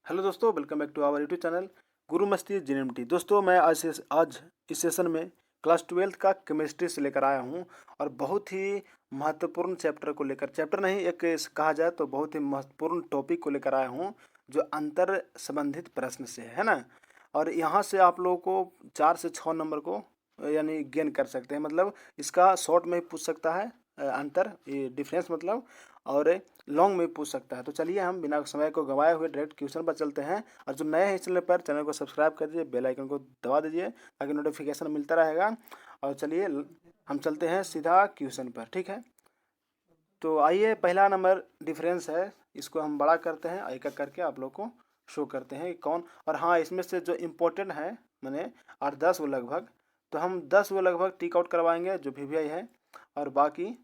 Hello दोस्तों, welcome back to our YouTube channel Guru Masti जीएनएमटी। दोस्तों मैं आज इस सेशन में क्लास 12th का केमिस्ट्री से लेकर आया हूं और बहुत ही महत्वपूर्ण चैप्टर को लेकर, चैप्टर नहीं एक कहा जाए तो बहुत ही महत्वपूर्ण टॉपिक को लेकर आया हूं जो अंतर संबंधित प्रश्न से है ना। और यहां से आप लोगों को 4 से 6 नंबर को यानी गेन कर सकते हैं, मतलब इसका शॉर्ट में पूछ सकता है अंतर, ये डिफरेंस मतलब, और लॉन्ग में पूछ सकता है। तो चलिए हम बिना समय को गंवाए हुए डायरेक्ट क्वेश्चन पर चलते हैं। और जो नए हैं इस चैनल पर, चैनल को सब्सक्राइब कर दीजिए, बेल आइकन को दबा दीजिए ताकि नोटिफिकेशन मिलता रहेगा। और चलिए हम चलते हैं सीधा क्वेश्चन पर, ठीक है। तो आइए, पहला नंबर डिफरेंस है, इसको हम बड़ा करते हैं, एक एक करके आप लोग को शो करते हैं कौन। और हाँ, इसमें से जो इम्पोर्टेंट है मैंने 8-10 वो लगभग, तो हम 10 वो लगभग टिक आउट करवाएंगे जो वीवीआई है, और बाकी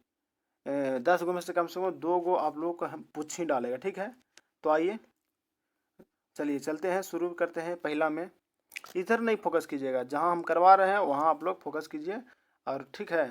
10 गो में से कम 2 गो आप लोगों को हम पूछ ही डालेगा, ठीक है। तो आइए चलिए चलते हैं, शुरू करते हैं। पहला में इधर नहीं फोकस कीजिएगा, जहां हम करवा रहे हैं वहां आप लोग फोकस कीजिए, और ठीक है।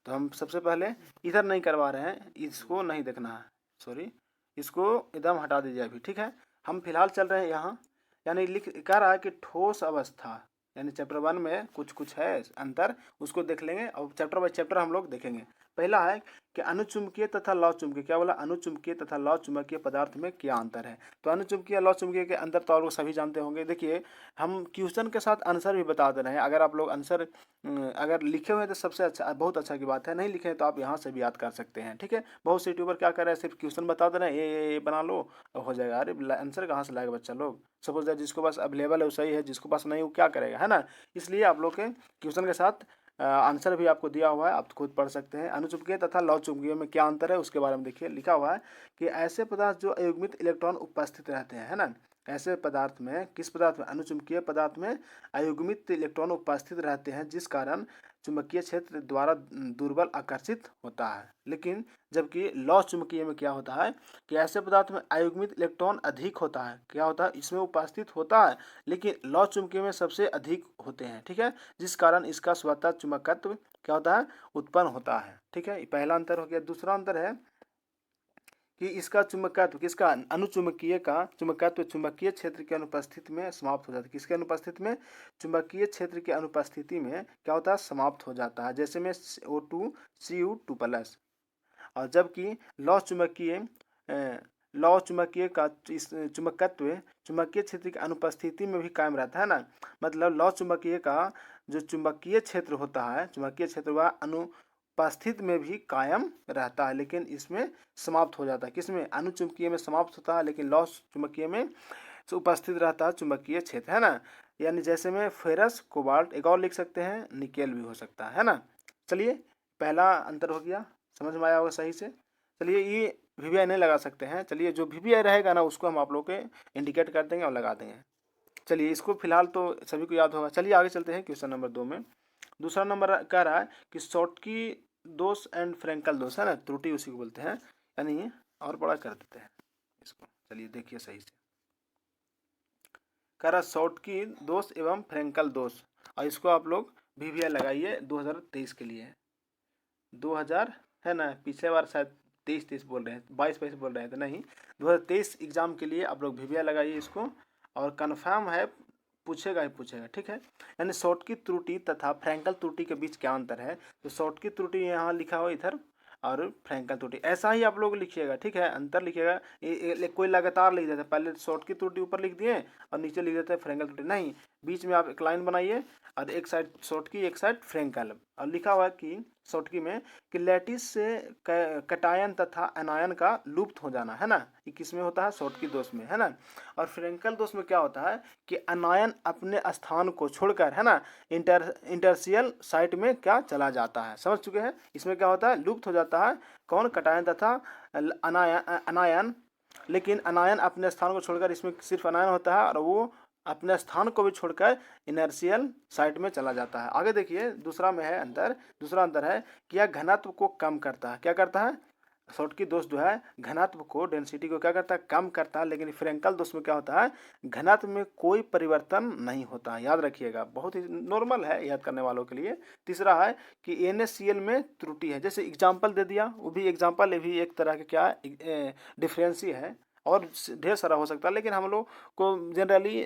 तो हम सबसे पहले इधर नहीं करवा रहे हैं, इसको नहीं देखना है, सॉरी, इसको एकदम हटा दीजिए अभी, ठीक है। हम फिलहाल चल रहे हैं यहाँ, यानी लिख कह रहा है कि ठोस अवस्था, यानी चैप्टर 1 में कुछ कुछ है अंतर, उसको देख लेंगे और चैप्टर बाय चैप्टर हम लोग देखेंगे। पहला है कि अनुचुंबकीय तथा लौ चुंबकीय, क्या बोला, अनुचुंबकीय तथा लौ चुंबकीय पदार्थ में क्या अंतर है। तो अनुचुंबकीय लौ चुंबकीय के अंतर तो आप लोग सभी जानते होंगे। देखिए, हम क्वेश्चन के साथ आंसर भी बता दे रहे हैं, अगर आप लोग आंसर अगर लिखे हुए हैं तो सबसे अच्छा, बहुत अच्छा की बात है, नहीं लिखे हैं तो आप यहाँ से भी याद कर सकते हैं, ठीक है। बहुत से यूट्यूबर क्या कर रहे हैं, सिर्फ क्वेश्चन बता दे रहे हैं, ये बना लो हो जाएगा। अरे आंसर कहाँ से लाएगा बच्चा लोग, सपोज दैट जिसको पास अवेलेबल है वो सही है, जिसको पास नहीं वो क्या करेगा, है ना। इसलिए आप लोग के क्वेश्चन के साथ आंसर भी आपको दिया हुआ है, आप खुद पढ़ सकते हैं। अनुचुंबकीय तथा लौ चुंबकीय में क्या अंतर है उसके बारे में देखिए, लिखा हुआ है कि ऐसे पदार्थ जो अयुग्मित इलेक्ट्रॉन उपस्थित रहते हैं, है ना। ऐसे पदार्थ में, किस पदार्थ में, अनुचुंबकीय पदार्थ में अयुग्मित इलेक्ट्रॉन उपस्थित रहते हैं जिस कारण चुंबकीय क्षेत्र द्वारा दुर्बल आकर्षित होता है। लेकिन जबकि लौ चुंबकीय में क्या होता है कि ऐसे पदार्थ में अयुग्मित इलेक्ट्रॉन अधिक होता है, क्या होता है, इसमें उपस्थित होता है, लेकिन लौ चुंबकीय में सबसे अधिक होते हैं, ठीक है, जिस कारण इसका स्वतः चुंबकत्व क्या होता है, उत्पन्न होता है, ठीक है। पहला अंतर हो गया। दूसरा अंतर है कि इसका चुंबकत्व, किसका, अनुचुंबकीय का चुंबकत्व चुंबकीय क्षेत्र की अनुपस्थिति में समाप्त हो जाता है। किसके अनुपस्थिति में, चुंबकीय क्षेत्र की अनुपस्थिति में क्या होता है, समाप्त हो जाता है। जैसे में O2 Cu2+। और जबकि लौ चुंबकीय लौ चुंबकीय का इस चुंबकत्व चुंबकीय क्षेत्र की अनुपस्थिति में भी कायम रहता है ना। मतलब लौ चुंबकीय का जो चुंबकीय क्षेत्र होता है, चुंबकीय क्षेत्र वह अनुपस्थित में भी कायम रहता है, लेकिन इसमें समाप्त हो जाता है। किसमें, अनुचुंबकीय में समाप्त होता है, लेकिन लौ चुंबकीय में उपस्थित रहता है चुंबकीय क्षेत्र, है ना। यानी जैसे में फेरस, कोबाल्ट, एक और लिख सकते हैं निकेल भी हो सकता है ना। चलिए, पहला अंतर हो गया, समझ में आया होगा सही से। चलिए, ये वीवीआई नहीं लगा सकते हैं, चलिए जो वीवीआई रहेगा ना उसको हम आप लोग के इंडिकेट कर देंगे और लगा देंगे। चलिए, इसको फिलहाल तो सभी को याद होगा। चलिए आगे चलते हैं क्वेश्चन नंबर 2 में। दूसरा नंबर कह रहा है कि शॉर्टकी दोष एंड फ्रेंकल दोष, है ना, त्रुटि उसी को बोलते हैं, यानी और बड़ा कर देते हैं इसको। चलिए देखिए सही से, कह रहा शॉर्टकी दोष एवं फ्रेंकल दोष, और इसको आप लोग वीवीआई लगाइए 2023 के लिए। 2000 है ना, पिछले बार शायद 23 बोल रहे हैं, 22 बोल रहे हैं, तो नहीं, 2023 एग्जाम के लिए आप लोग वीवीआई लगाइए इसको, और कन्फर्म है, पूछेगा ही पूछेगा, ठीक है। यानी शॉर्ट की त्रुटि तथा फ्रैंकल त्रुटि के बीच क्या अंतर है। तो शॉर्ट की त्रुटि यहाँ लिखा हो इधर, और फ्रैंकल त्रुटि ऐसा ही आप लोग लिखिएगा, ठीक है, अंतर लिखिएगा। कोई लगातार लिख देता है, पहले शॉर्ट की त्रुटि ऊपर लिख दिए और नीचे लिख देते हैं फ्रैंकल त्रुटि, नहीं, बीच में आप एक लाइन बनाइए और एक साइड शॉर्ट की एक साइड फ्रैंकल, और लिखा हुआ है कि शॉर्ट की में कि लैटिस से कटायन तथा एनायन का लुप्त हो जाना, है ना, ये किस में होता है, शॉर्ट की दोष में, है ना। और फ्रैंकल दोष में क्या होता है कि एनायन अपने स्थान को छोड़कर, है ना, इंटरसियल साइट में क्या चला जाता है, समझ चुके हैं। इसमें क्या होता है, लुप्त हो जाता है कौन, कटायन तथा अनायन, लेकिन अनायन अपने स्थान को छोड़कर, इसमें सिर्फ अनायन होता है और वो अपने स्थान को भी छोड़कर इनर्शियल साइड में चला जाता है। आगे देखिए, दूसरा में है अंतर, दूसरा अंतर है कि यह घनत्व को कम करता है, क्या करता है, शॉर्ट की दोष जो है घनत्व को, डेंसिटी को क्या करता है, कम करता है, लेकिन फ्रैंकल दोष में क्या होता है, घनत्व में कोई परिवर्तन नहीं होता है, याद रखिएगा, बहुत ही नॉर्मल है याद करने वालों के लिए। तीसरा है कि NaCl में त्रुटि है, जैसे एग्जाम्पल दे दिया, वो भी एग्जाम्पल भी एक तरह के क्या डिफरेंस ही है, और ढेर सारा हो सकता है, लेकिन हम लोग को जनरली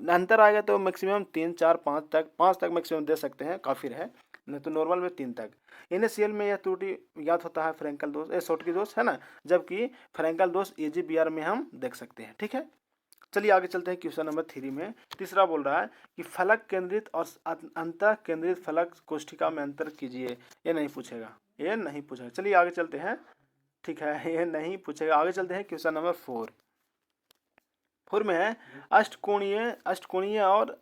अंतर आएगा तो मैक्सिमम 3 4 5 तक मैक्सिमम दे सकते हैं, काफ़ी है, नहीं तो नॉर्मल में 3 तक। NaCl में यह त्रुटि ज्ञात होता है फ्रैंकल दोष, शॉर्टकी दोष है ना, जबकि फ्रैंकल दोष AgBr में हम देख सकते हैं। ठीक है, चलिए आगे चलते हैं क्वेश्चन नंबर 3 में। तीसरा बोल रहा है कि फलक केंद्रित और अंतः केंद्रित फलक कोष्ठिका में अंतर कीजिए। ये नहीं पूछेगा, ये नहीं पूछेगा। चलिए आगे चलते हैं, ठीक है, ये नहीं पूछेगा। आगे चलते हैं क्वेश्चन नंबर 4 में है अष्टकोणीय और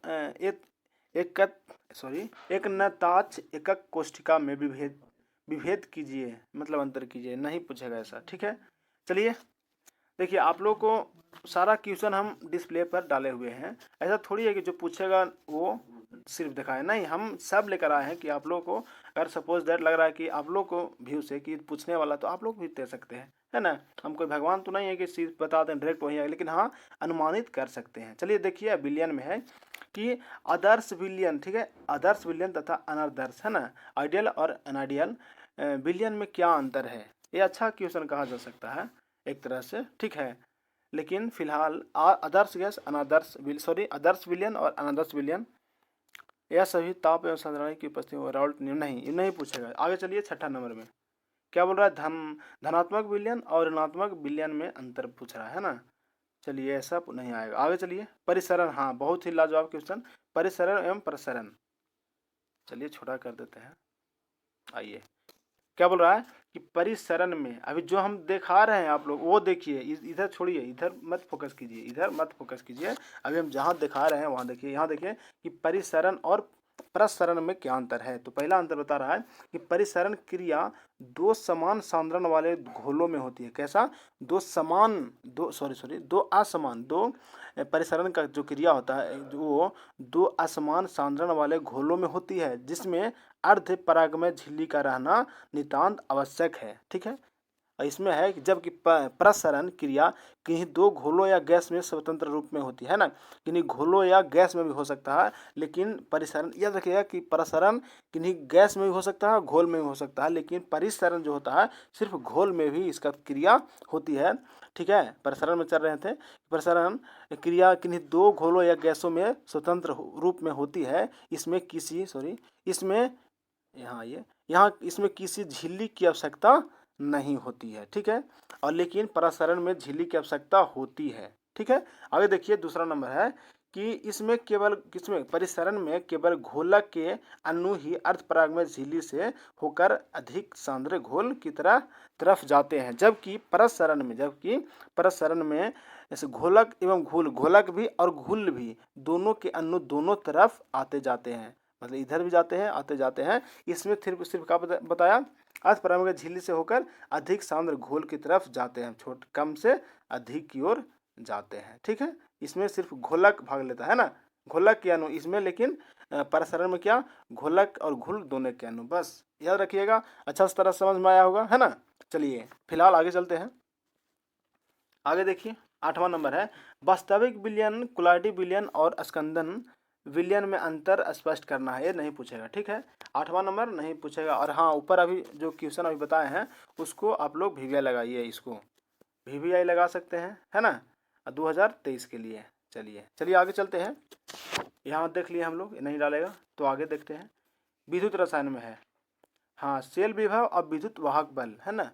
एक नताक्ष एकक कोष्ठिका में विभेद कीजिए, मतलब अंतर कीजिए। नहीं पूछेगा ऐसा। ठीक है, चलिए देखिए, आप लोग को सारा क्वेश्चन हम डिस्प्ले पर डाले हुए हैं। ऐसा थोड़ी है कि जो पूछेगा वो सिर्फ दिखाए, नहीं, हम सब लेकर आए हैं कि आप लोग को अगर सपोज दैट लग रहा है कि आप लोग को व्यू से कि पूछने वाला, तो आप लोग भी दे सकते हैं, है ना। हम कोई भगवान तो नहीं है कि चीज़ बता दें डायरेक्ट वही है, लेकिन हाँ अनुमानित कर सकते हैं। चलिए देखिए, विलियन में है कि आदर्श विलियन, ठीक है, आदर्श विलियन तथा अनादर्श, है ना, आइडियल और अनआइडियल विलियन में क्या अंतर है। ये अच्छा क्वेश्चन कहा जा सकता है एक तरह से, ठीक है। लेकिन फिलहाल आदर्श गैस आदर्श विलियन और अनादर्श विलियन, यह सभी ताप एवं संधारण की उपस्थिति में राउल्ट नियम नहीं पूछेगा। आगे चलिए 6ठा नंबर में क्या बोल रहा है, धनात्मक विलियन और ऋणात्मक विलियन में अंतर पूछ रहा है ना। चलिए ऐसा नहीं आएगा। आगे चलिए परिसरण, हाँ बहुत ही लाजवाब क्वेश्चन, परिसरण एवं प्रसरण। चलिए छोटा कर देते हैं। आइए क्या बोल रहा है कि परिसरण में अभी जो हम दिखा रहे हैं आप लोग वो देखिए, इधर छोड़िए, इधर मत फोकस कीजिए, अभी हम जहाँ दिखा रहे हैं वहाँ देखिए। यहाँ देखिए कि परिसरण और प्रसरण में क्या अंतर है। तो पहला अंतर बता रहा है कि परिसरण क्रिया दो समान सांद्रण वाले घोलों में होती है। कैसा, दो असमान, परिसरण का जो क्रिया होता है वो दो असमान सांद्रण वाले घोलों में होती है, जिसमें अर्ध परागमय झिल्ली का रहना नितांत आवश्यक है। ठीक है, इसमें है कि जबकि प्रसरण क्रिया किन्हीं दो घोलों या गैस में स्वतंत्र रूप में होती है ना, किन्हीं घोलों या गैस में भी हो सकता है, लेकिन परिसरण, याद रखिएगा कि प्रसरण किन्हीं गैस में भी हो सकता है, घोल में भी हो सकता है, लेकिन परिसरण जो होता है सिर्फ घोल में भी इसका क्रिया होती है। ठीक है, प्रसरण में चल रहे थे, प्रसरण क्रिया किन्हीं दो घोलों या गैसों में स्वतंत्र रूप में होती है। इसमें इसमें किसी झिल्ली की आवश्यकता नहीं होती है। ठीक है, और लेकिन प्रसरण में झिल्ली की आवश्यकता होती है। ठीक है, आगे देखिए दूसरा नंबर है कि इसमें परिसरण में केवल घोलक के अणु ही अर्धपरागमय झिल्ली से होकर अधिक सांद्र घोल की तरफ जाते हैं, जबकि प्रसरण में ऐसे घोलक एवं घोलक भी और घुल भी दोनों के अणु दोनों तरफ आते जाते हैं, मतलब इधर भी जाते हैं आते जाते हैं। इसमें सिर्फ क्या बताया, अर्धपरागमय झिल्ली से होकर अधिक सांद्र घोल की तरफ जाते हैं, कम से अधिक की ओर जाते हैं। ठीक है, इसमें सिर्फ घोलक भाग लेता है ना, घोलक के अणु इसमें, लेकिन प्रसरण में क्या, घोलक और घुल दोनों के अणु। बस याद रखिएगा, अच्छा से तरह समझ में आया होगा, है ना। चलिए फिलहाल आगे चलते हैं। आगे देखिए 8वां नंबर है वास्तविक विलयन, कुलाइडी विलयन और स्कंदन विलयन में अंतर स्पष्ट करना है। ये नहीं पूछेगा। ठीक है, 8वां नंबर नहीं पूछेगा। और हाँ, ऊपर अभी जो क्वेश्चन अभी बताए हैं उसको आप लोग VVI लगाइए, इसको VVI लगा सकते हैं, है ना, 2023 के लिए। चलिए आगे चलते हैं। यहाँ देख लिए हम लोग, नहीं डालेगा तो आगे देखते हैं। विद्युत रसायन में है, हाँ, सेल विभव और विद्युत वाहक बल, है ना,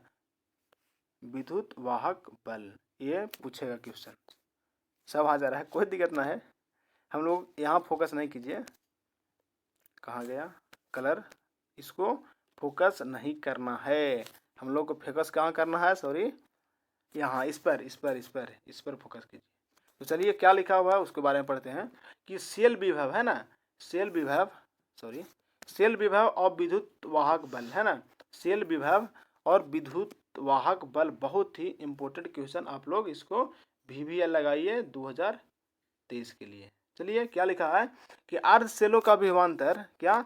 विद्युत वाहक बल, ये पूछेगा क्वेश्चन। सब आ जा रहा है, कोई दिक्कत ना है। हम लोग यहाँ फोकस नहीं कीजिए, कहाँ गया कलर, इसको फोकस नहीं करना है। हम लोग को फोकस कहाँ करना है, सॉरी, यहाँ इस पर फोकस कीजिए। तो चलिए क्या लिखा हुआ है उसके बारे में पढ़ते हैं कि सेल विभव, है ना, सेल विभव और विद्युत वाहक बल, है ना, सेल विभव और विद्युत वाहक बल बहुत ही इंपॉर्टेंट क्वेश्चन। आप लोग इसको VVI लगाइए 2023 के लिए। चलिए क्या लिखा है कि अर्ध सेलों का विभवांतर, क्या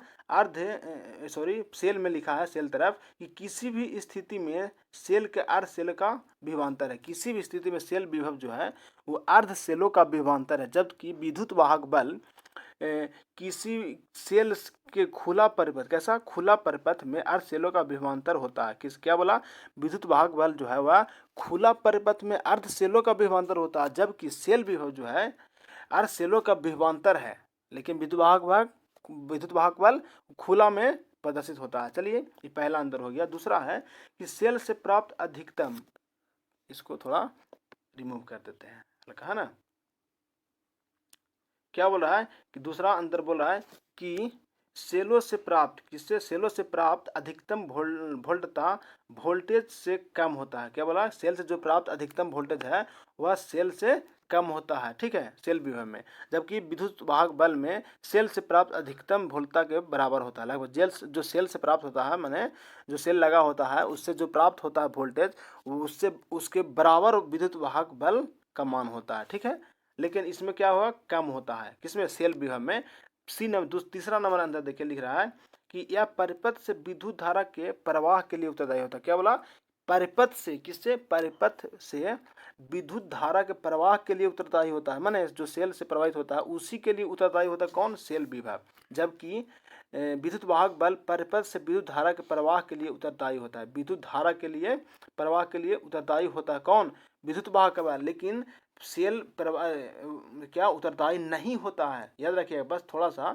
सेल में लिखा है, सेल तरफ, कि किसी भी स्थिति में सेल के अर्ध सेल का विभवांतर है। किसी भी स्थिति में सेल विभव जो है वो अर्ध सेलों का विभवांतर है, जबकि विद्युत वाहक बल किसी सेल के खुला परिपथ, कैसा खुला परिपथ में अर्ध सेलों का विभवांतर होता है। किस क्या बोला, विद्युत वाहक बल जो है वह खुला परिपथ में अर्ध सेलों का विभवांतर होता है, जबकि सेल विभव जो है अर्ध सेलों का विभवांतर है, लेकिन विद्युत वाहक बल खुला में प्रदर्शित होता है। चलिए ये पहला अंतर हो गया। दूसरा है कि सेल से प्राप्त अधिकतम, इसको थोड़ा रिमूव कर देते हैं, लिखा है ना। क्या बोल रहा है कि दूसरा अंतर बोल रहा है कि सेलों से प्राप्त, किससे, सेलों से प्राप्त अधिकतम वोल्टता वोल्टेज से कम होता है। क्या बोला, सेल से जो प्राप्त अधिकतम वोल्टेज है वह सेल से कम होता है, ठीक है, सेल विभव में, जबकि विद्युत वाहक बल में सेल से प्राप्त अधिकतम वोल्टता के बराबर होता है। लगभग जो सेल से प्राप्त होता है, माने जो सेल लगा होता है उससे जो प्राप्त होता है वोल्टेज, उससे उसके बराबर विद्युत वाहक बल का मान होता है, ठीक है। लेकिन इसमें क्या होगा, कम होता है, किसमें, सेल विभव में। तीसरा नंबर अंदर देखिए लिख रहा है कि यह परिपथ से विद्युत धारा के प्रवाह के लिए उत्तरदायी होता है। क्या बोला, परिपथ से, किससे, परिपथ से विद्युत धारा के प्रवाह के लिए उत्तरदायी होता है, माने जो सेल से प्रवाहित होता है उसी के लिए उत्तरदायी होता है कौन, सेल विभव। जबकि विद्युत वाहक बल परिपथ से विद्युत धारा के प्रवाह के लिए उत्तरदायी होता है, विद्युत धारा के लिए प्रवाह के लिए उत्तरदायी होता है कौन, विद्युत वाहक बल, लेकिन सेल क्या उत्तरदायी नहीं होता है। याद रखिएगा बस थोड़ा सा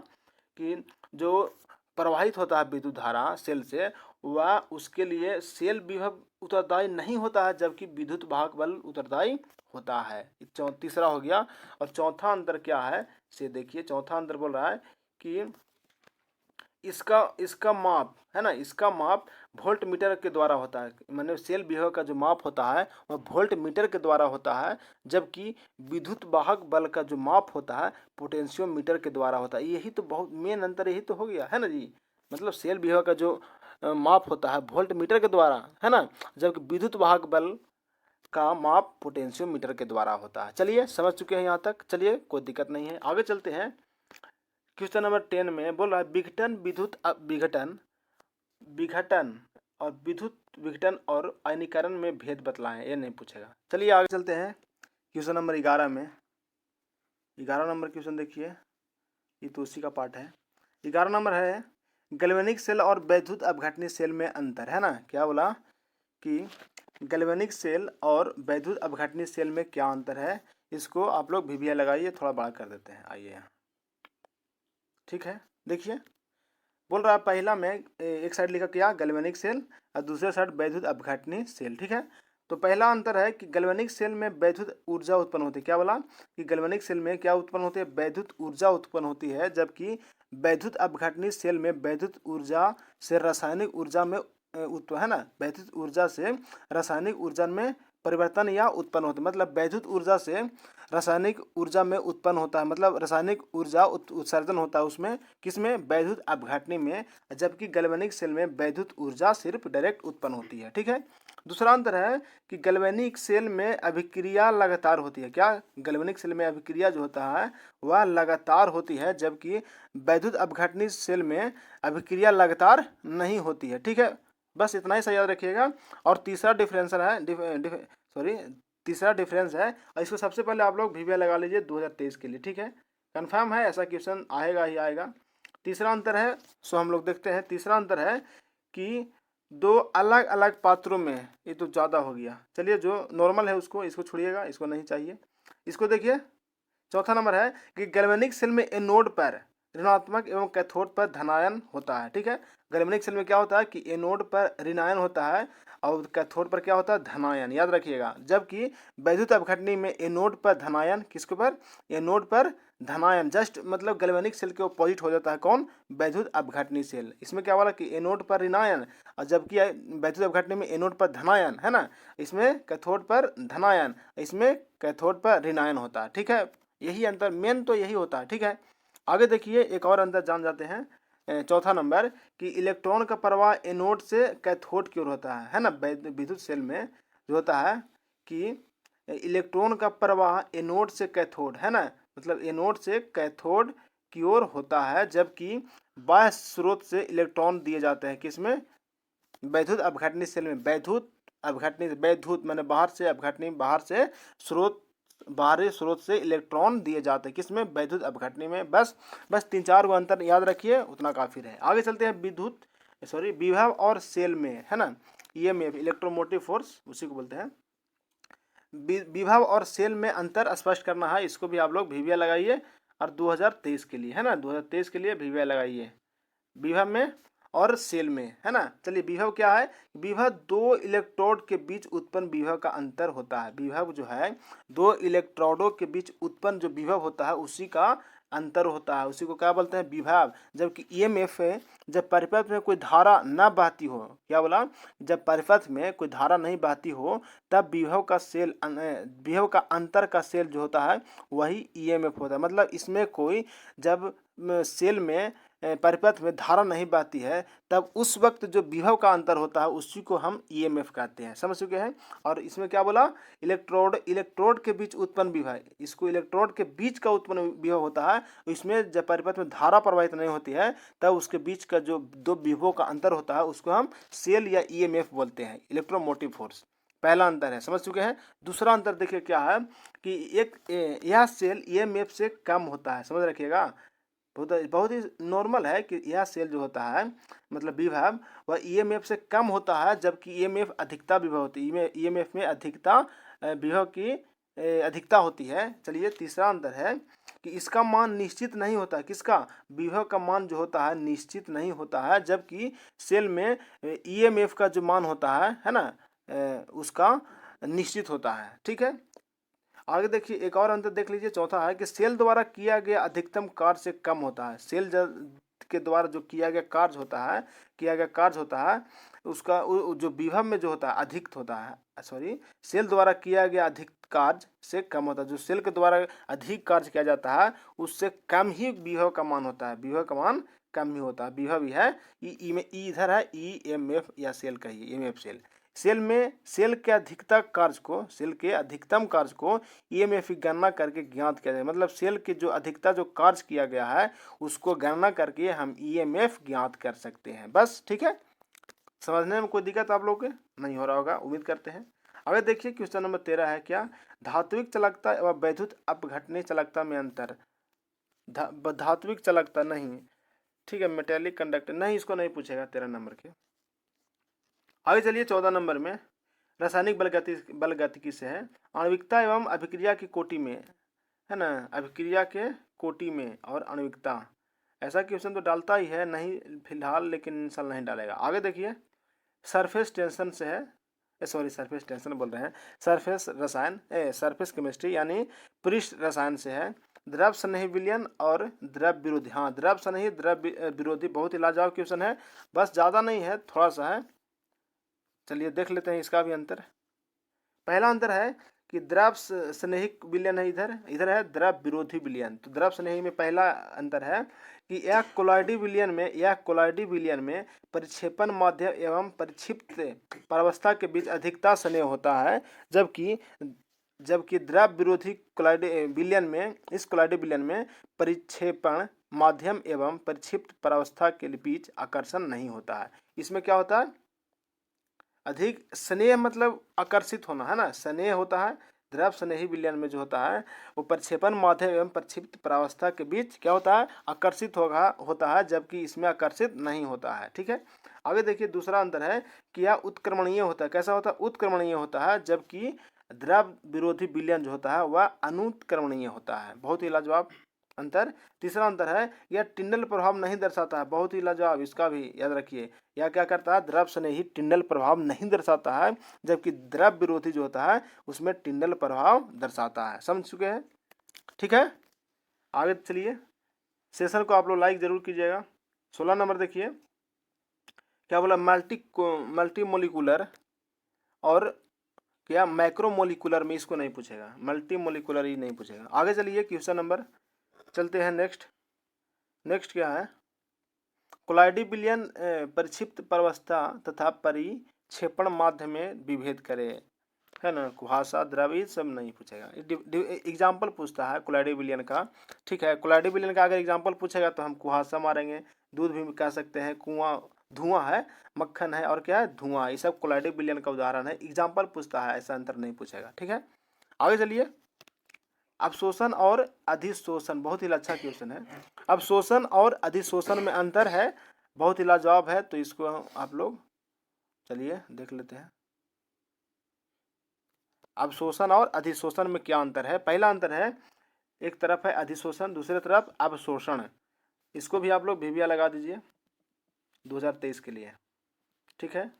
कि जो प्रवाहित होता है विद्युत धारा सेल से, वह उसके लिए सेल विभव उत्तरदायी नहीं होता है, जबकि विद्युत वाहक बल उत्तरदायी होता है। तीसरा हो गया। और चौथा अंतर क्या है से देखिए, चौथा अंतर बोल रहा है कि इसका माप है ना, इसका माप वोल्ट मीटर के द्वारा होता है, माने सेल विभव का जो माप होता है वह वोल्ट मीटर के द्वारा होता है, जबकि विद्युत वाहक बल का जो माप होता है पोटेंशियोमीटर के द्वारा होता है। यही तो बहुत मेन अंतर यही तो हो गया है ना जी, मतलब सेल विभव का जो माप होता है वोल्ट मीटर के द्वारा है ना, जबकि विद्युत वाहक बल का माप पोटेंशियोमीटर के द्वारा होता है। चलिए समझ चुके हैं यहाँ तक, चलिए कोई दिक्कत नहीं है, आगे चलते हैं। क्वेश्चन नंबर 10 में बोल रहा है विद्युत विघटन और आयनीकरण में भेद बतलाएं, ये नहीं पूछेगा। चलिए आगे चलते हैं क्वेश्चन नंबर 11 में। 11 नंबर क्वेश्चन देखिए, ये तो उसी का पार्ट है। 11 नंबर है गैल्वेनिक सेल और वैद्युत अपघटनी सेल में अंतर, है ना। क्या बोला कि गैल्वेनिक सेल और वैद्युत अपघटनी सेल में क्या अंतर है, इसको आप लोग वीवीआई लगाइए, थोड़ा बड़ा कर देते हैं, आइए यहाँ, ठीक है। देखिए बोल रहा है पहला में एक साइड लिखा क्या, गैल्वेनिक सेल, और दूसरे साइड वैद्युत अपघटनी सेल, ठीक है। तो पहला अंतर है कि गैल्वेनिक सेल में वैद्युत ऊर्जा उत्पन्न होती है। क्या बोला कि गैल्वेनिक सेल में क्या उत्पन्न होती है, वैद्युत ऊर्जा उत्पन्न होती है, जबकि वैद्युत अपघटनी सेल में वैद्युत ऊर्जा से रासायनिक ऊर्जा में उत्पन्न, है ना, वैद्युत ऊर्जा से रासायनिक ऊर्जा में परिवर्तन या उत्पन्न होता है। मतलब वैद्युत ऊर्जा से रासायनिक ऊर्जा में उत्पन्न होता है, मतलब रासायनिक ऊर्जा उत्सर्जन होता है उसमें, किसमें, वैद्युत अपघटनी में, जबकि गैल्वेनिक सेल में वैद्युत ऊर्जा सिर्फ डायरेक्ट उत्पन्न होती है, ठीक है। दूसरा अंतर है कि गैल्वेनिक सेल में अभिक्रिया लगातार होती है। क्या, गैल्वेनिक सेल में अभिक्रिया जो होता है वह लगातार होती है, जबकि वैद्युत अपघटनी सेल में अभिक्रिया लगातार नहीं होती है, ठीक है। बस इतना ही सा याद रखिएगा। और तीसरा डिफरेंस है तीसरा डिफरेंस है, और इसको सबसे पहले आप लोग वीवीआई लगा लीजिए 2023 के लिए, ठीक है। कंफर्म है, ऐसा क्वेश्चन आएगा ही आएगा। तीसरा अंतर है, सो हम लोग देखते हैं। तीसरा अंतर है कि दो अलग अलग पात्रों में, ये तो ज़्यादा हो गया, चलिए जो नॉर्मल है इसको छोड़िएगा, इसको नहीं चाहिए। इसको देखिए, चौथा नंबर है कि गैल्वेनिक सेल में एनोड पर ऋणात्मक एवं कैथोड पर धनायन होता है, ठीक है। गैल्वेनिक सेल में क्या होता है कि एनोड पर ऋणायन होता है और कैथोड पर क्या होता है, धनायन, याद रखिएगा। जबकि वैद्युत अपघटनी में एनोड पर धनायन, किसके पर, एनोड पर धनायन, जस्ट मतलब गैल्वेनिक सेल के अपोजिट हो जाता है कौन, वैद्युत अपघटनी सेल। इसमें क्या बोला कि एनोड पर ऋणायन, और जबकि वैद्युत अपघटनी में एनोड पर धनायन, है ना, इसमें कैथोड पर धनायन, इसमें कैथोड पर ऋणायन होता है, ठीक है। यही अंतर मेन तो यही होता है, ठीक है। आगे देखिए एक और अंतर जान जाते हैं। चौथा नंबर कि इलेक्ट्रॉन का प्रवाह एनोड से कैथोड की ओर होता है ना। विद्युत सेल में जो होता है कि इलेक्ट्रॉन का प्रवाह एनोड से कैथोड, है ना, मतलब एनोड से कैथोड की ओर होता है, जबकि बाह्य स्रोत से इलेक्ट्रॉन दिए जाते हैं, किसमें, वैद्युत अपघटनी सेल में। वैद्युत अपघटनी, वैद्युत माने बाहर से, अपघटनी बाहर से, स्रोत बाहरी स्रोत से इलेक्ट्रॉन दिए जाते हैं, किसमें, वैद्युत अपघटनी में। बस 3-4 गो अंतर याद रखिए, उतना काफ़ी रहे। आगे चलते हैं विभव और सेल में, है ना, ईएमएफ इलेक्ट्रोमोटिव फोर्स उसी को बोलते हैं। विभव और सेल में अंतर स्पष्ट करना है, इसको भी आप लोग वीवीआई लगाइए। और 2023 के लिए, है ना, 2023 के लिए वीवीआई लगाइए, विभव में और सेल में, है ना। चलिए, विभव क्या है, विभव दो इलेक्ट्रोड के बीच उत्पन्न विभव का अंतर होता है। विभव जो है दो इलेक्ट्रोडों के बीच उत्पन्न जो विभव होता है उसी का अंतर होता है, उसी को क्या बोलते हैं, विभव। जबकि ईएमएफ है, जब परिपथ में कोई धारा न बहती हो, क्या बोला, जब परिपथ में कोई धारा नहीं बहती हो तब विभव का अंतर का सेल जो होता है वही ईएमएफ होता है। मतलब इसमें कोई, जब सेल में परिपथ में धारा नहीं बहती है तब उस वक्त जो विभव का अंतर होता है उसी को हम ईएमएफ कहते हैं। समझ चुके हैं। और इसमें क्या बोला, इलेक्ट्रोड के बीच उत्पन्न विभव, इसको इलेक्ट्रोड के बीच का उत्पन्न विभव होता है। इसमें जब परिपथ में धारा प्रवाहित नहीं होती है तब उसके बीच का जो दो विभवों का अंतर होता है उसको हम सेल या ईएमएफ बोलते हैं, इलेक्ट्रोमोटिव फोर्स। पहला अंतर है, समझ चुके हैं। दूसरा अंतर देखिए क्या है कि यह सेल ईएमएफ से कम होता है, समझ रखिएगा। बहुत ही नॉर्मल है कि यह सेल जो होता है, मतलब विभव, वह ईएमएफ से कम होता है, जबकि ईएमएफ अधिकता विभव होती है, ईएमएफ में अधिकता विभव की अधिकता होती है। चलिए, तीसरा अंतर है कि इसका मान निश्चित नहीं होता। किसका, विभव का मान जो होता है निश्चित नहीं होता है, जबकि सेल में ईएमएफ का जो मान होता है ना, उसका निश्चित होता है। ठीक है। आगे देखिए, एक और अंतर देख लीजिए, चौथा है कि सेल द्वारा किया गया अधिकतम कार्य से कम होता है। सेल के द्वारा जो किया गया कार्य होता है उसका जो विभव में जो होता है अधिक होता है, सॉरी, सेल द्वारा किया गया अधिक कार्य से कम होता है। जो सेल के द्वारा अधिक कार्य किया जाता है उससे कम ही विभव का मान होता है, विभव का मान कम ही होता है। विभव ही है, इधर है ईएमएफ या सेल कहिए, ईएमएफ सेल के अधिकतम कार्य को ईएमएफ की गणना करके ज्ञात किया जाए। मतलब सेल के जो अधिकता जो कार्य किया गया है उसको गणना करके हम ईएमएफ ज्ञात कर सकते हैं। बस, ठीक है। समझने में कोई दिक्कत आप लोगों को नहीं हो रहा होगा, उम्मीद करते हैं। अगर देखिए क्वेश्चन नंबर 13 है, क्या धात्विक चालकता एवं वैद्युत अपघटनीय चालकता में अंतर। धात्विक चालकता नहीं, ठीक है, मेटेलिक कंडक्टर नहीं, इसको नहीं पूछेगा 13 नंबर के। आगे चलिए 14 नंबर में रासायनिक बल गतिकी से है, आणविकता एवं अभिक्रिया की कोटि में, है ना, अभिक्रिया के कोटि में और आणविकता। ऐसा क्वेश्चन तो डालता ही है, नहीं फिलहाल, लेकिन इंशाल्लाह नहीं डालेगा। आगे देखिए, सरफेस टेंशन से है, सरफेस टेंशन बोल रहे हैं, सरफेस केमिस्ट्री यानी पृष्ठ रसायन से है, द्रव स्नेही विलयन और द्रव विरोधी। हाँ, द्रव स्नेही द्रव विरोधी, बहुत ही लाजवाब क्वेश्चन है, बस ज़्यादा नहीं है, थोड़ा सा है। चलिए देख लेते हैं इसका भी अंतर। पहला अंतर है कि द्रव स्नेहिक विलयन है, इधर है द्रव विरोधी विलयन। तो द्रव स्नेही में पहला अंतर है कि यह कोलॉइडी विलयन में परिक्षेपण माध्यम एवं परिक्षिप्त परावस्था के बीच अधिकता स्नेह होता है, जबकि द्रव विरोधी विलयन में परिक्षेपण माध्यम एवं परिक्षिप्त परावस्था के बीच आकर्षण नहीं होता है। इसमें क्या होता है, अधिक स्नेह, मतलब आकर्षित होना, है ना, स्नेह होता है। द्रव स्नेही विलयन में जो होता है वो परिक्षेपण माध्यम एवं परिक्षिप्त परावस्था के बीच क्या होता है, आकर्षित होता है, जबकि इसमें आकर्षित नहीं होता है। ठीक है। आगे देखिए, दूसरा अंतर है कि यह उत्क्रमणीय होता है। कैसा होता है, उत्क्रमणीय होता है, जबकि द्रव विरोधी विलयन जो होता है वह अनुत्क्रमणीय होता है। बहुत ही लाजवाब अंतर। तीसरा अंतर है यह टिंडल प्रभाव नहीं दर्शाता है, बहुत ही लाजवाब, इसका भी याद रखिए। यह क्या करता है, द्रव स्नेही टिंडल प्रभाव नहीं दर्शाता है, जबकि द्रव विरोधी जो होता है उसमें टिंडल प्रभाव दर्शाता है। समझ चुके हैं। ठीक है। आगे चलिए, सेशन को आप लोग लाइक जरूर कीजिएगा। 16 नंबर देखिए, क्या बोला, मल्टी मोलिकुलर और क्या मैक्रोमोलिकुलर में, इसको नहीं पूछेगा, मल्टी मोलिकुलर ही नहीं पूछेगा। आगे चलिए क्वेश्चन नंबर, चलते हैं नेक्स्ट क्या है, कोलॉइडी विलयन परिक्षिप्त परावस्था तथा परिक्षेपण माध्यम में विभेद करे, है ना, कुहासा द्रव, ये सब नहीं पूछेगा। एग्जाम्पल पूछता है कोलॉइडी विलयन का। ठीक है, कोलॉइडी विलयन का अगर एग्जाम्पल पूछेगा तो हम कुहासा मारेंगे, दूध भी कह सकते हैं, धुआं है, मक्खन है, और क्या है, धुआं, ये सब कोलॉइडी विलयन का उदाहरण है। एग्जाम्पल पूछता है, ऐसा अंतर नहीं पूछेगा। ठीक है। आगे चलिए, अवशोषण और अधिशोषण, बहुत ही अच्छा क्वेश्चन है। अवशोषण और अधिशोषण में अंतर है, बहुत ही लाजवाब है, तो इसको आप लोग चलिए देख लेते हैं। अवशोषण और अधिशोषण में क्या अंतर है? पहला अंतर है, एक तरफ है अधिशोषण, दूसरी तरफ अवशोषण। इसको भी आप लोग भिविया लगा दीजिए 2023 के लिए, ठीक है।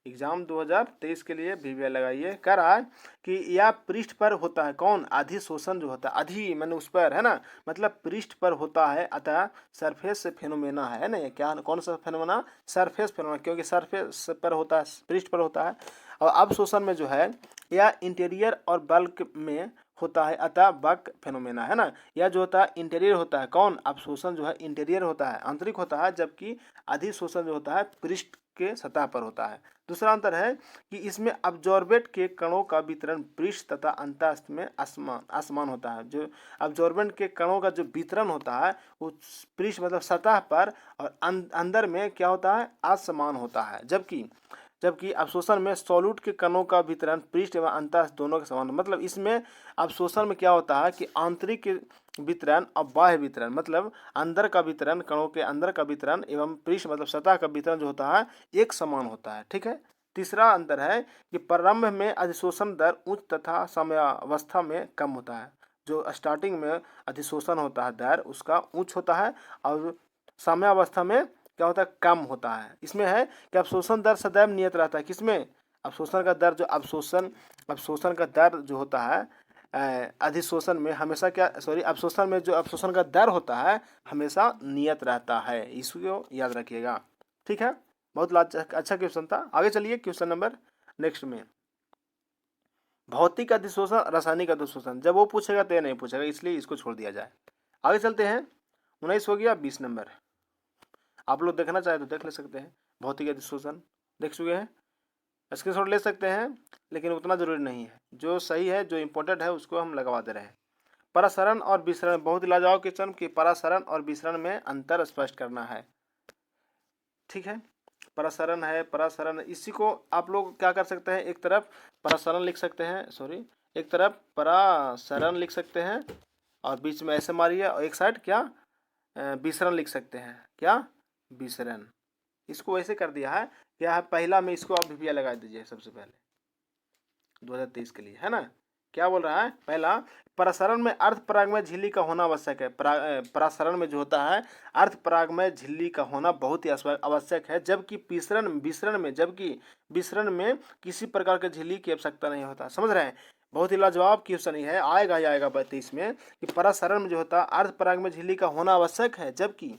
एग्जाम 2023 के लिए भिविया लगाइए। कह रहा है कि यह पृष्ठ पर होता है, कौन? अधिशोषण जो होता है, अधि मैंने उस पर है ना, मतलब पृष्ठ पर होता है, अतः सरफेस फेनोमेना है ना। ये क्या, कौन सा फेनोमेना? सरफेस फेनोमेना, क्योंकि सरफेस पर होता है, पृष्ठ पर होता है। और अवशोषण में जो है यह इंटीरियर और बल्क में होता है, अतः बल्क फेनोमेना है ना। यह जो होता है इंटीरियर होता है, कौन? अवशोषण जो है इंटीरियर होता है, आंतरिक होता है, जबकि अधिशोषण जो होता है पृष्ठ के सतह पर होता है। दूसरा अंतर है कि इसमें अब्जॉर्बेंट के कणों का वितरण पृष्ठ तथा अंतस्थ में असमान होता है। जो अब्जॉर्बेंट के कणों का जो वितरण होता है वो पृष्ठ मतलब सतह पर और अंदर में क्या होता है? असमान होता है। जबकि अवशोषण में सॉल्यूट के कणों का वितरण पृष्ठ एवं अंतस्थ दोनों के समान। मतलब इसमें अवशोषण में क्या होता है कि आंतरिक वितरण और बाह्य वितरण, मतलब अंदर का वितरण, कणों के अंदर का वितरण एवं पृष्ठ मतलब सतह का वितरण जो होता है एक समान होता है, ठीक है। तीसरा अंतर है कि प्रारंभ में अधिशोषण दर उच्च तथा समयावस्था में कम होता है। जो स्टार्टिंग में अधिशोषण होता है दर उसका उच्च होता है, और समयावस्था में क्या होता है? कम होता है। इसमें है कि अवशोषण दर सदैव नियत रहता है। किसमें? अवशोषण का दर, जो अवशोषण का दर जो होता है अधिशोषण में हमेशा क्या, सॉरी, अवशोषण में जो अवशोषण का दर होता है हमेशा नियत रहता है, इसको याद रखिएगा, ठीक है। बहुत अच्छा क्वेश्चन था। आगे चलिए क्वेश्चन नंबर नेक्स्ट में, भौतिक अधिशोषण, रासायनिक अधिशोषण। जब वो पूछेगा तो ये नहीं पूछेगा, इसलिए इसको छोड़ दिया जाए। आगे चलते हैं, 19 हो गया, 20 नंबर। आप लोग देखना चाहे तो देख ले सकते हैं, भौतिक अधिशोषण देख चुके हैं, स्क्रीनशॉट ले सकते हैं, लेकिन उतना जरूरी नहीं है। जो सही है, जो इंपॉर्टेंट है उसको हम लगवा दे रहे हैं। परासरण और विसरण, बहुत ही लाजवाब क्वेश्चन कि परासरण और विसरण में अंतर स्पष्ट करना है, ठीक है। परासरण है, परासरण, इसी को आप लोग क्या कर सकते हैं, एक तरफ परासरण लिख सकते हैं, सॉरी, एक तरफ परासरण लिख सकते हैं और बीच में ऐसे मारिए, और एक साइड क्या विसरण लिख सकते हैं, क्या? विसरण। इसको ऐसे कर दिया है, क्या है पहला में, इसको आप भिविया लगा दीजिए सबसे पहले 2023 के लिए, है ना। क्या बोल रहा है? पहला, प्रसारण में अर्ध परागमय झिल्ली का होना आवश्यक है। प्रसारण में जो होता है अर्ध परागमय झिल्ली का होना बहुत ही आवश्यक है, जबकि विसरण में किसी प्रकार के झिल्ली की आवश्यकता नहीं होता। समझ रहे हैं? बहुत ही लाजवाब क्वेश्चन ही है, आएगा ही आएगा 32 में, कि प्रसारण में जो होता है अर्ध परागमय झिल्ली का होना आवश्यक है, जबकि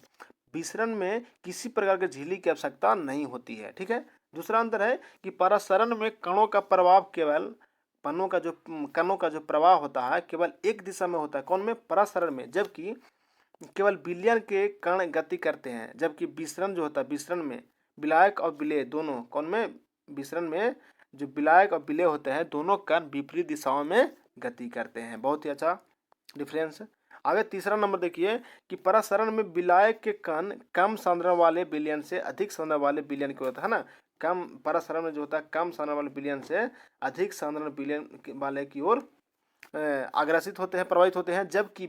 विसरण में किसी प्रकार के झिल्ली की आवश्यकता नहीं होती है, ठीक है। दूसरा अंतर है कि परासरण में कणों का प्रभाव केवल कणों का जो प्रवाह होता है केवल एक दिशा में होता है, कौन में? परासरण में, जबकि केवल विलयन के कण गति करते हैं। जबकि विसरण जो होता है, विसरण में विलायक और विलेय दोनों, कौन में? विसरण में जो विलायक और विलेय होते हैं दोनों कण विपरीत दिशाओं में गति करते हैं। बहुत ही अच्छा डिफरेंस। आगे तीसरा नंबर देखिए कि परासरण में विलायक के कण कम सांद्रण वाले विलयन से अधिक सांद्रण वाले विलयन की होता है ना। कम परासरण में जो होता है कम सांद्रण वाले विलयन से अधिक सांद्रण विलयन वाले की ओर अग्रसित होते हैं, प्रभावित होते हैं। जबकि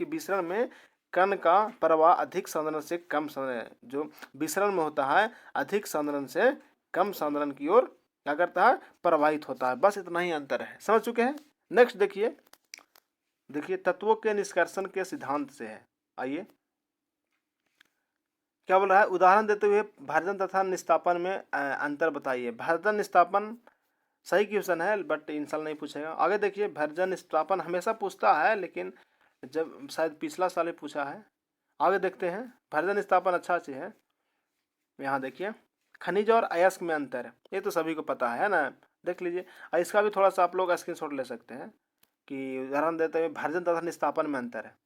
विसरण में कण का प्रवाह अधिक सांद्रण से कम सांद्रण, जो विसरण में होता है अधिक सांद्रण से कम सांद्रण की ओर क्या करता है? प्रभावित होता है। बस इतना ही अंतर है, समझ चुके हैं। नेक्स्ट देखिए तत्वों के निष्कर्षण के सिद्धांत से है। आइए क्या बोल रहा है, उदाहरण देते हुए भर्जन तथा निस्तापन में अंतर बताइए। भर्जन निस्तापन सही क्वेश्चन है, बट इन साल नहीं पूछेगा। आगे देखिए, भर्जन निस्तापन हमेशा पूछता है, लेकिन जब शायद पिछला साल ही पूछा है। आगे देखते हैं, भर्जन निस्तापन अच्छा चीज है। यहाँ देखिए, खनिज और अयस्क में अंतर, ये तो सभी को पता है ना, देख लीजिए। इसका भी थोड़ा सा आप लोग स्क्रीनशॉट ले सकते हैं कि उदाहरण देते हुए भर्जन तथा निस्तापन में अंतर है।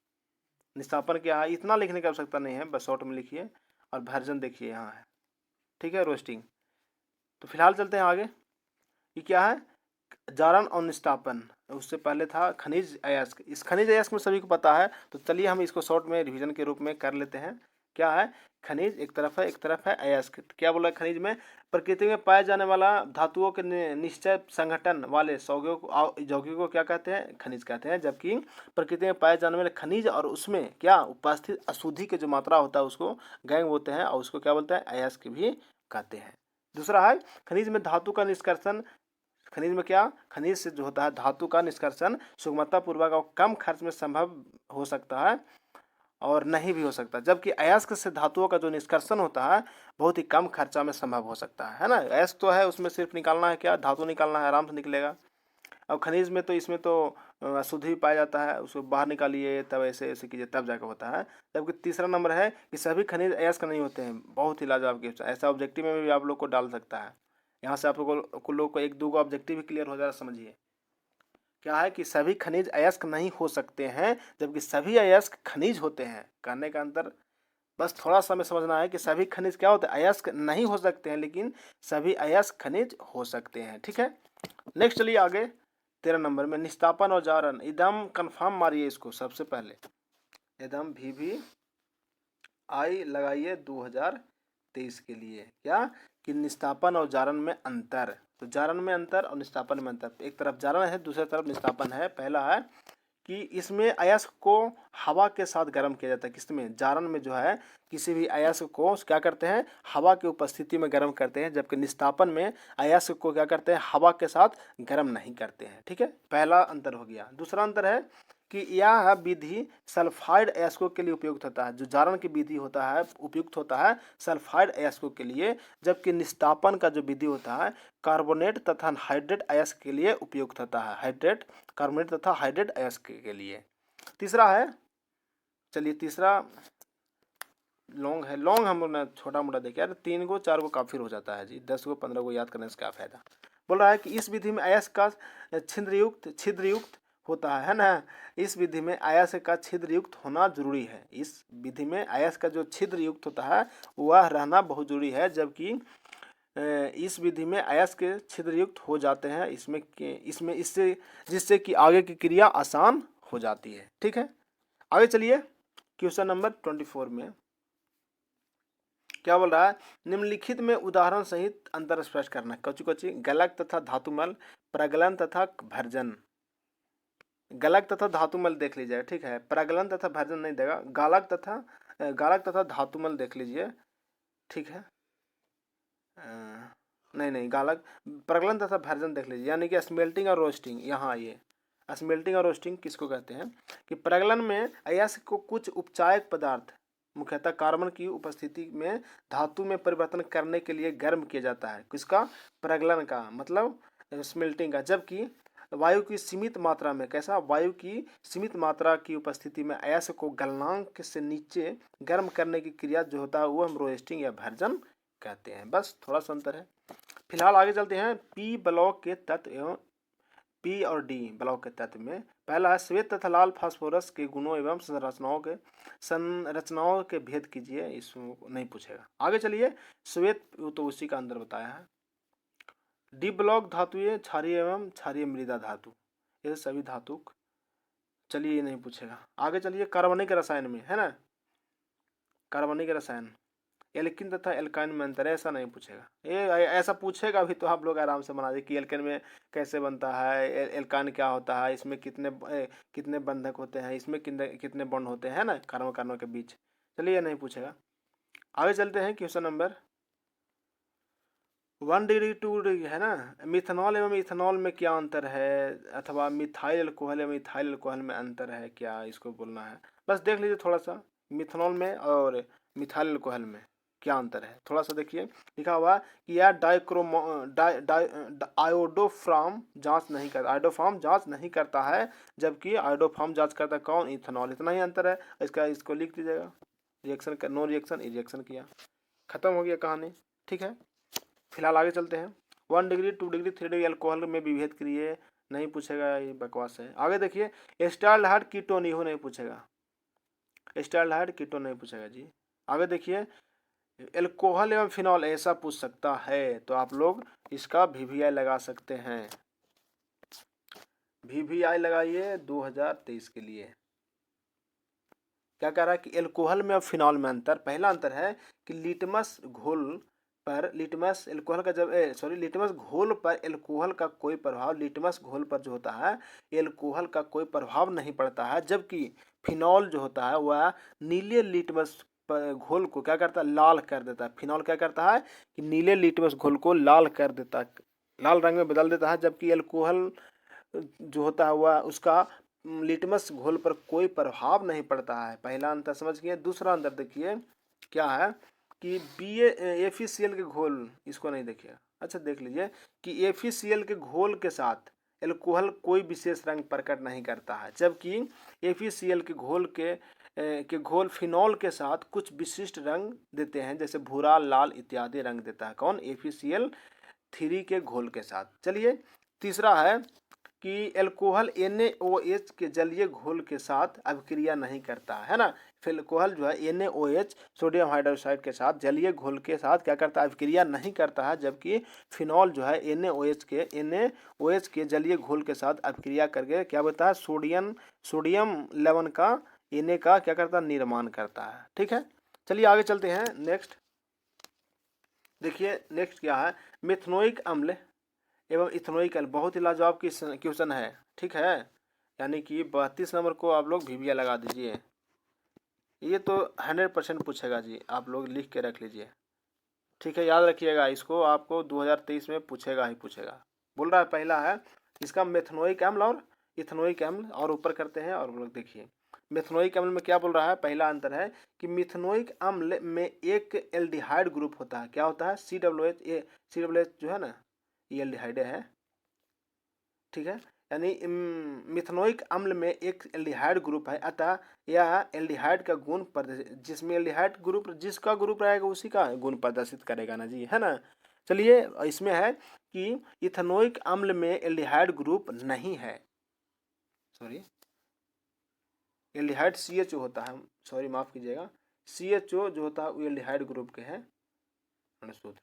निस्तापन क्या है इतना लिखने की आवश्यकता नहीं है, बस शॉर्ट में लिखिए। और भर्जन देखिए यहाँ है, ठीक है, रोस्टिंग। तो फिलहाल चलते हैं आगे, ये क्या है? जारण और निस्तापन। उससे पहले था खनिज अयस्क। इस खनिज अयस्क में सभी को पता है, तो चलिए हम इसको शॉर्ट में रिवीजन के रूप में कर लेते हैं। क्या है, खनिज एक तरफ है, एक तरफ है अयस्क। क्या बोला है, खनिज में प्रकृति में पाए जाने वाला धातुओं के निश्चय संगठन वाले यौगिकों को क्या कहते हैं, खनिज कहते हैं। जबकि प्रकृति में पाए जाने वाले खनिज और उसमें क्या उपस्थित अशुद्धि की जो मात्रा होता है उसको गैंग बोलते हैं, और उसको क्या बोलते हैं, अयस्क भी कहते हैं। दूसरा है, खनिज में धातु का निष्कर्षण, खनिज में क्या, खनिज से जो होता है धातु का निष्कर्षण सुगमता पूर्वक और कम खर्च में संभव हो सकता है और नहीं भी हो सकता। जबकि अयस्क से धातुओं का जो निष्कर्षण होता है बहुत ही कम खर्चा में संभव हो सकता है ना। अयस्क तो है, उसमें सिर्फ निकालना है, क्या धातु निकालना है, आराम से निकलेगा। अब खनिज में तो इसमें तो अशुद्धि भी पाया जाता है, उसको बाहर निकालिए, तब ऐसे ऐसे कीजिए, तब जाकर होता है। जबकि तीसरा नंबर है कि सभी खनिज अयस्क नहीं होते हैं। बहुत ही लाजवाब क्वेश्चन, ऐसा ऑब्जेक्टिव में भी आप लोग को डाल सकता है। यहाँ से आप लोग को एक दो को ऑब्जेक्टिव भी क्लियर हो जाएगा, समझिए। क्या है कि सभी खनिज अयस्क नहीं हो सकते हैं, जबकि सभी अयस्क खनिज होते हैं। कहने का अंतर बस थोड़ा सा हमें समझना है कि सभी खनिज क्या होते हैं, अयस्क नहीं हो सकते हैं, लेकिन सभी अयस्क खनिज हो सकते हैं। ठीक है, नेक्स्ट चलिए आगे। 13 नंबर में निस्तापन और जारन, एकदम कंफर्म मारिए इसको। सबसे पहले एकदम भी आई लगाइए 2023 के लिए। क्या कि निस्तापन और जारन में अंतर, तो जारन में अंतर और निस्तापन में अंतर। एक तरफ जारन है, दूसरी तरफ निस्तापन है। पहला है कि इसमें अयस्क को हवा के साथ गर्म किया जाता है। किसमें, जारन में जो है किसी भी अयस्क को क्या करते हैं, हवा की उपस्थिति में गर्म करते हैं। जबकि निस्तापन में अयस्क को क्या करते हैं, हवा के साथ गर्म नहीं करते हैं। ठीक है, पहला अंतर हो गया। दूसरा अंतर है कि यह विधि सल्फाइड अयस्कों के लिए उपयुक्त होता है। जो जारन की विधि होता है उपयुक्त होता है सल्फाइड अयस्कों के लिए, जबकि निस्तापन का जो विधि होता है कार्बोनेट तथा हाइड्रेट अयस्क के लिए उपयुक्त होता है। हाइड्रेट, कार्बोनेट तथा हाइड्रेट अयस्क के लिए। तीसरा है, चलिए तीसरा लॉन्ग है, लॉन्ग हम लोग छोटा मोटा देखे यार, 3 को 4 को काफी हो जाता है जी, 10 को 15 को याद करने से क्या फायदा। बोल रहा है कि इस विधि में अयस्क का छिद्रयुक्त होता है ना। इस विधि में अयस्क का छिद्रयुक्त होना जरूरी है। इस विधि में अयस्क का जो छिद्रयुक्त होता है वह रहना बहुत जरूरी है। जबकि इस विधि में अयस्क के छिद्रयुक्त हो जाते हैं इसमें इससे जिससे कि आगे की क्रिया आसान हो जाती है। ठीक है, आगे चलिए क्वेश्चन नंबर 24 में क्या बोल रहा है, निम्नलिखित में उदाहरण सहित अंतर स्पष्ट करना। कच्ची कच्ची गलक तथा धातुमल, प्रगलन तथा भर्जन। गलक तथा धातुमल देख लीजिए, ठीक है, प्रगलन तथा भर्जन नहीं देगा। गालक तथा धातुमल देख लीजिए, ठीक है। नहीं गालक, प्रगलन तथा भर्जन देख लीजिए, यानी कि स्मेल्टिंग और रोस्टिंग। यहाँ आइए, स्मेल्टिंग और रोस्टिंग किसको कहते हैं कि प्रगलन में अयस्क को कुछ उपचायक पदार्थ मुख्यतः कार्बन की उपस्थिति में धातु में परिवर्तन करने के लिए गर्म किया जाता है। किसका, प्रगलन का, मतलब स्मेल्टिंग का। जबकि वायु की सीमित मात्रा में, कैसा, वायु की सीमित मात्रा की उपस्थिति में अयस्क को गलनांक से नीचे गर्म करने की क्रिया जो होता है वो हम रोस्टिंग या भर्जन कहते हैं। बस थोड़ा सा अंतर है। फिलहाल आगे चलते हैं। पी ब्लॉक के तत्व एवं पी और डी ब्लॉक के तत्व में पहला है श्वेत तथा लाल फास्फोरस के गुणों एवं संरचनाओं के भेद कीजिए। इसमें नहीं पूछेगा। आगे चलिए, श्वेत तो उसी का अंदर बताया है। डी ब्लॉक धातुएं क्षारीय एवं क्षारीय मृदा धातु, ये सभी धातु। चलिए ये नहीं पूछेगा। आगे चलिए, कार्बनिक रसायन में है ना, कार्बनिक रसायन एल्किन तथा एल्काइन में अंतर, ऐसा नहीं पूछेगा। ये ऐसा पूछेगा भी तो आप लोग आराम से बना दे कि एल्केन में कैसे बनता है, एल्काइन क्या होता है, इसमें कितने बंधक होते हैं, इसमें कितने बॉन्ड होते हैं ना कार्बन कार्बन के बीच। चलिए ये नहीं पूछेगा। आगे चलते हैं क्वेश्चन नंबर 1 डिग्री 2 डिग्री है ना। मिथनॉल एवं इथेनॉल में क्या अंतर है, अथवा मिथाइल अल्कोहल एवं इथाइल अल्कोहल में अंतर है क्या, इसको बोलना है। बस देख लीजिए थोड़ा सा, मिथनॉल में और मिथाइल अल्कोहल में क्या अंतर है, थोड़ा सा देखिए। लिखा हुआ कि यह आयोडोफॉर्म जांच नहीं करता है, जबकि आयोडोफॉर्म जांच करता है कौन, इथेनॉल। इतना ही अंतर है इसको लिख दीजिएगा। रिएक्शन का नो रिएक्शन, रिएक्शन किया, खत्म हो गया कहानी। ठीक है, फिलहाल आगे चलते हैं। 1 डिग्री 2 डिग्री 3 डिग्री अल्कोहल में विभेद करिए, नहीं पूछेगा, ये बकवास है। आगे देखिए, एस्टाल्डिहाइड कीटोन, यह नहीं पूछेगा। एस्टाल्डिहाइड कीटोन नहीं पूछेगा जी। आगे देखिए, एल्कोहल एवं फिनॉल ऐसा पूछ सकता है, तो आप लोग इसका VVI लगा सकते हैं। VVI लगाइए 2023 के लिए। क्या कह रहा है कि एल्कोहल में और फिनॉल में अंतर। पहला अंतर है कि लिटमस घोल पर लिटमस एल्कोहल का जब लिटमस घोल पर एल्कोहल का कोई प्रभाव, लिटमस घोल पर जो होता है एल्कोहल का कोई प्रभाव नहीं पड़ता है, जबकि फिनॉल जो होता है वह नीले लिटमस घोल को क्या करता है, लाल कर देता है। फिनॉल क्या करता है कि नीले लिटमस घोल को लाल कर देता है, लाल रंग में बदल देता है, जबकि एल्कोहल जो होता है वह उसका लिटमस घोल पर कोई प्रभाव नहीं पड़ता है। पहला अंतर समझ गए। दूसरा अंतर देखिए क्या है कि FeCl के घोल, इसको नहीं देखिए, अच्छा देख लीजिए कि FeCl के घोल के साथ एल्कोहल कोई विशेष रंग प्रकट नहीं करता है, जबकि FeCl के घोल फिनॉल के साथ कुछ विशिष्ट रंग देते हैं, जैसे भूरा, लाल इत्यादि रंग देता है। कौन? FeCl3 के घोल के साथ। चलिए तीसरा है कि एल्कोहल NaOH के जलीय घोल के साथ अभिक्रिया नहीं करता है ना। फिर एल्कोहल जो है NaOH सोडियम हाइड्रोक्साइड के साथ जलीय घोल के साथ क्या करता है, अभिक्रिया नहीं करता है, जबकि फिनॉल जो है NaOH के जलीय घोल के साथ अभिक्रिया करके क्या होता है, सोडियम लवण का Na का क्या करता है, निर्माण करता है। ठीक है, चलिए आगे चलते हैं। नेक्स्ट देखिए, नेक्स्ट क्या है, मेथनोइक अम्ल एवं इथेनोइक अम्ल। बहुत ही लाजवाब क्वेश्चन है, ठीक है, यानी कि 32 नंबर को आप लोग भिविया लगा दीजिए। ये तो 100% पूछेगा जी, आप लोग लिख के रख लीजिए, ठीक है, याद रखिएगा इसको, आपको 2023 में पूछेगा ही पूछेगा। बोल रहा है पहला है इसका मेथनोइक अम्ल और इथेनोइक अम्ल, और ऊपर करते हैं और लोग देखिए मेथनोइक अम्ल में क्या बोल रहा है। पहला अंतर है कि मिथनोइक अम्ल में एक एल्डिहाइड ग्रुप होता है। क्या होता है? COOH जो है ना, ये एल्डिहाइड है, ठीक है, यानी मिथनोइक अम्ल में एक एल्डिहाइड ग्रुप है, अतः यह एल्डिहाइड का गुण जिसमें एल्डिहाइड ग्रुप जिसका ग्रुप रहेगा उसी का गुण प्रदर्शित करेगा ना जी, है ना। चलिए इसमें है कि इथेनोइक अम्ल में एल्डिहाइड ग्रुप नहीं है, सॉरी एल्डिहाइड CHO होता है, सॉरी माफ कीजिएगा, CHO जो होता है वो एल्डिहाइड ग्रुप के हैं,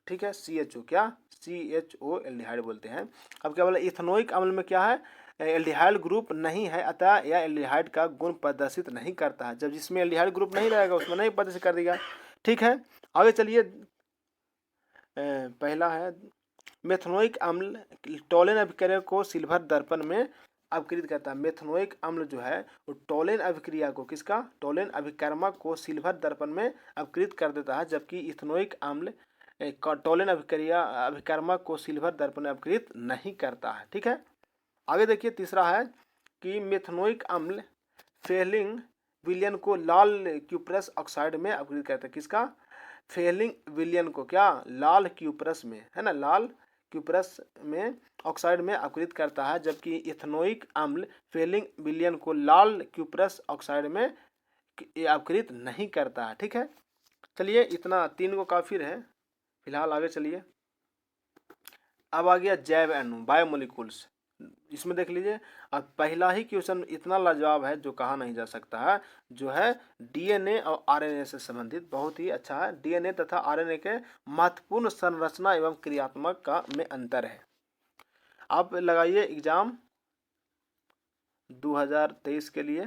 ठीक है, CHO क्या, CHO एल्डिहाइड बोलते हैं। अब क्या बोला, इथेनोइक अम्ल में क्या है, एल्डिहाइड ग्रुप नहीं है, अतः यह एल्डिहाइड का गुण प्रदर्शित नहीं करता है। जब जिसमें एल्डिहाइड ग्रुप नहीं रहेगा उसमें नहीं प्रदर्शित कर देगा, ठीक है। आगे चलिए, पहला है मेथनोइक अम्ल टोलेन अभिक्रिया को सिल्वर दर्पण में अपकृत करता है। मेथनोइक अम्ल जो है वो टोलेन अभिक्रिया को, किसका, टोलेन अभिकर्मक को सिल्वर दर्पण में अपकृत कर देता है, जबकि इथेनोइक अम्ल टोलेन अभिकर्मक को सिल्वर दर्पण में अपकृत नहीं करता है, ठीक है। आगे देखिए तीसरा है कि मेथनोइक अम्ल फेलिंग विलियन को लाल क्यूप्रस ऑक्साइड में अपकृत करता है। किसका? फेलिंग विलियन को क्या, लाल क्यूप्रस में, है ना, लाल क्यूप्रस में ऑक्साइड में अपकृत करता है, जबकि इथेनोइक अम्ल फेलिंग विलियन को लाल क्यूप्रस ऑक्साइड में अपकृत नहीं करता है, ठीक है। चलिए इतना 3 को काफी है फिलहाल। आगे चलिए, अब आ गया जैव अणु, बायोमोलिकुल्स। इसमें देख लीजिए, अब पहला ही क्वेश्चन इतना लाजवाब है जो कहा नहीं जा सकता है, जो है DNA और RNA से संबंधित, बहुत ही अच्छा है। DNA तथा RNA के महत्वपूर्ण संरचना एवं क्रियात्मक का में अंतर है। आप लगाइए एग्जाम 2023 के लिए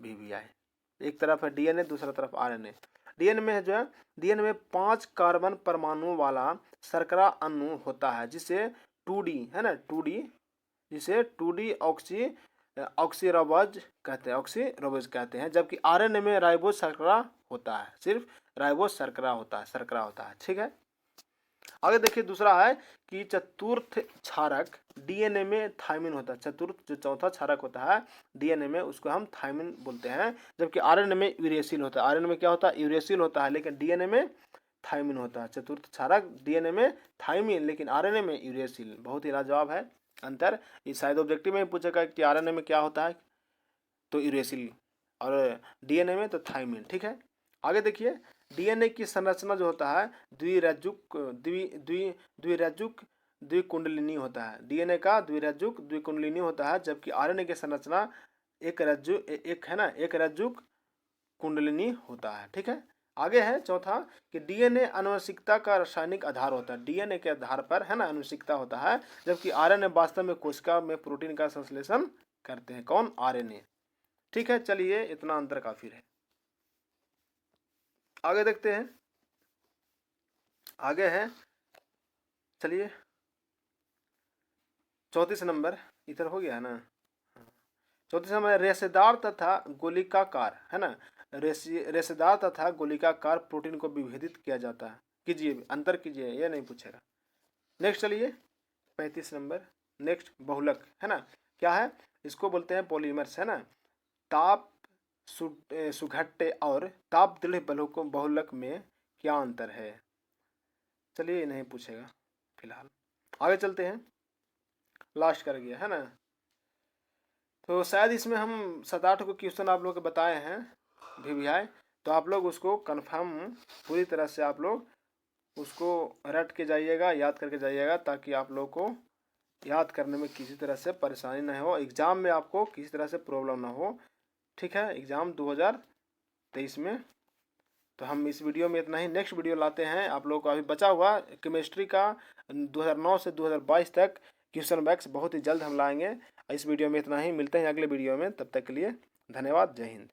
VVI, एक तरफ है DNA, दूसरा तरफ RNA। DNA में जो है, DNA में 5 कार्बन परमाणु वाला शर्करा अणु होता है, जिसे 2D है ना, 2D जिसे 2D ऑक्सीराइबोज कहते हैं, जबकि RNA में राइबोज शर्करा होता है, सिर्फ राइबोज शर्करा होता है, ठीक है। आगे देखिए दूसरा है कि चतुर्थ क्षारक DNA में थायमिन होता है। चतुर्थ जो चौथा क्षारक होता है DNA में, उसको हम थायमिन बोलते हैं, जबकि RNA में यूरेसिल होता है। RNA में क्या होता है, यूरेसिल होता है, लेकिन DNA में थायमिन होता है। चतुर्थ क्षारक DNA में थायमिन, लेकिन RNA में यूरेसिल। बहुत ही लाजवाब है अंतर। ये शायद ऑब्जेक्टिव में पूछेगा कि RNA में क्या होता है, तो यूरेसिल, और DNA में तो थायमिन, ठीक है। आगे देखिए, DNA की संरचना जो होता है द्विकुंडलिनी होता है। DNA का द्विकुंडलिनी होता है, जबकि RNA की संरचना एक रज्जुक कुंडलिनी होता है, ठीक है। आगे है चौथा कि DNA आनुवंशिकता का रासायनिक आधार होता है। DNA के आधार पर, है ना, आनुवंशिकता होता है, जबकि RNA वास्तव में कोशिका में प्रोटीन का संश्लेषण करते हैं। कौन? RNA, ठीक है। चलिए इतना अंतर काफी है। आगे देखते हैं, आगे है, चलिए 34 नंबर, इधर हो गया है ना। 34 नंबर, रेशेदार तथा गोलिकाकार, है ना। रेशेदार तथा गोलिकाकार प्रोटीन को विभेदित किया जाता है, कीजिए, अंतर कीजिए, ये नहीं पूछेगा। नेक्स्ट चलिए 35 नंबर, नेक्स्ट बहुलक, है ना। क्या है, इसको बोलते हैं पॉलीमर्स, है ना। ताप सुघट्टे और ताप दृढ़ बहुलक में क्या अंतर है, चलिए ये नहीं पूछेगा फिलहाल। आगे चलते हैं, लास्ट कर गया, है ना। तो शायद इसमें हम 7-8 को क्वेश्चन आप लोग को बताए हैं वीवीआई, तो आप लोग उसको कंफर्म पूरी तरह से आप लोग उसको रट के जाइएगा, याद करके जाइएगा, ताकि आप लोग को याद करने में किसी तरह से परेशानी ना हो, एग्ज़ाम में आपको किसी तरह से प्रॉब्लम ना हो, ठीक है, एग्ज़ाम 2023 में। तो हम इस वीडियो में इतना ही, नेक्स्ट वीडियो लाते हैं आप लोगों को। अभी बचा हुआ केमिस्ट्री का 2009 से 2022 तक क्वेश्चन बैंक्स बहुत ही जल्द हम लाएंगे। इस वीडियो में इतना ही, मिलते हैं अगले वीडियो में, तब तक के लिए धन्यवाद, जय हिंद।